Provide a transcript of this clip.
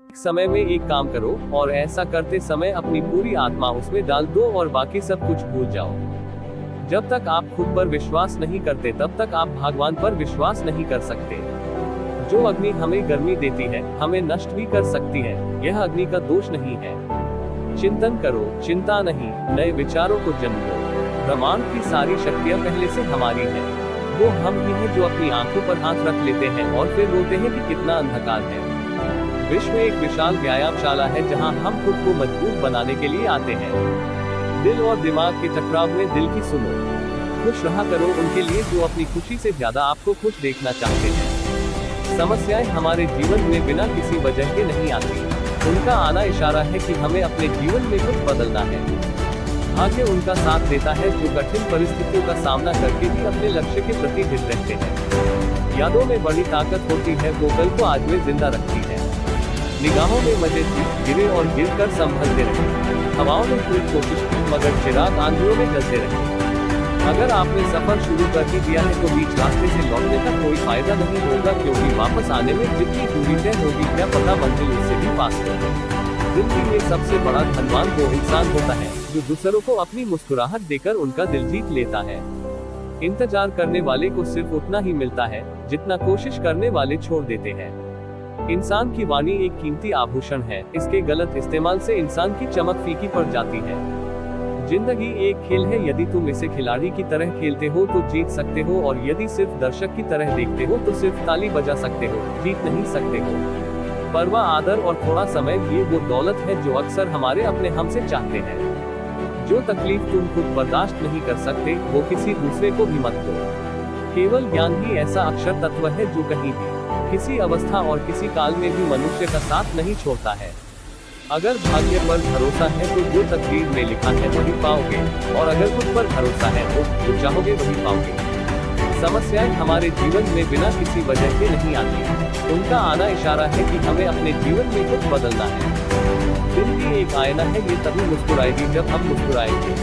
समय में एक काम करो और ऐसा करते समय अपनी पूरी आत्मा उसमें डाल दो और बाकी सब कुछ भूल जाओ। जब तक आप खुद पर विश्वास नहीं करते तब तक आप भगवान पर विश्वास नहीं कर सकते। जो अग्नि हमें गर्मी देती है हमें नष्ट भी कर सकती है, यह अग्नि का दोष नहीं है। चिंतन करो, चिंता नहीं, नए विचारों को जन्म दो। ब्रह्मांड की सारी शक्तियां पहले से हमारी हैं। वो हम ही हैं जो अपनी आंखों पर हाथ रख लेते हैं और फिर रोते हैं कि कितना अंधकार है। विश्व एक विशाल व्यायामशाला है जहां हम खुद को मजबूत बनाने के लिए आते हैं। दिल और दिमाग के टकराव में दिल की सुनो। खुश रहा करो उनके लिए जो अपनी खुशी से ज्यादा आपको खुश देखना चाहते हैं। समस्याएं हमारे जीवन में बिना किसी वजह के नहीं आती। उनका आना इशारा है कि हमें अपने जीवन में कुछ बदलना है। भाग्य उनका साथ देता है जो कठिन परिस्थितियों का सामना करके भी अपने लक्ष्य के प्रति दृढ़ रहते हैं। यादों में बड़ी ताकत होती है, वो कल को आज में जिंदा रखती है। निगाहों में मजे गिरे और गिरकर संभलते रहे। हवाओं ने पूरी कोशिश की मगर चिराग आंधियों में जलते रहे। अगर आपने सफर शुरू कर ही दिया है तो बीच रास्ते से लौटने का कोई फायदा नहीं होगा, क्योंकि वापस आने में जितनी दूरी तय होगी क्या पता मंजिल उससे भी पास हो। जिंदगी में सबसे बड़ा धनवान वो इंसान होता है जो दूसरों को अपनी मुस्कुराहट देकर उनका दिल जीत लेता है। इंतजार करने वाले को सिर्फ उतना ही मिलता है जितना कोशिश करने वाले छोड़ देते हैं। इंसान की वाणी एक कीमती आभूषण है, इसके गलत इस्तेमाल से इंसान की चमक फीकी पड़ जाती है। जिंदगी एक खेल है, यदि तुम इसे खिलाड़ी की तरह खेलते हो तो जीत सकते हो, और यदि सिर्फ दर्शक की तरह देखते हो तो सिर्फ ताली बजा सकते हो, जीत नहीं सकते हो। परवाह, आदर और थोड़ा समय ये वो दौलत है जो अक्सर हमारे अपने हमसे चाहते हैं। जो तकलीफ तुम खुद बर्दाश्त नहीं कर सकते वो किसी दूसरे को भी मत दो। केवल ज्ञान ही ऐसा अक्षर तत्व है जो कहीं भी, किसी अवस्था और किसी काल में भी मनुष्य का साथ नहीं छोड़ता है। अगर भाग्य पर भरोसा है तो जो तकदीर में लिखा है वही पाओगे, और अगर खुद पर भरोसा है तो जो चाहोगे वही पाओगे। समस्याएं हमारे जीवन में बिना किसी वजह के नहीं आती। उनका आना इशारा है कि हमें अपने जीवन में कुछ बदलना है। दिल भी एक आईना है, ये तभी मुस्कुराएगी जब हम मुस्कुराएंगे।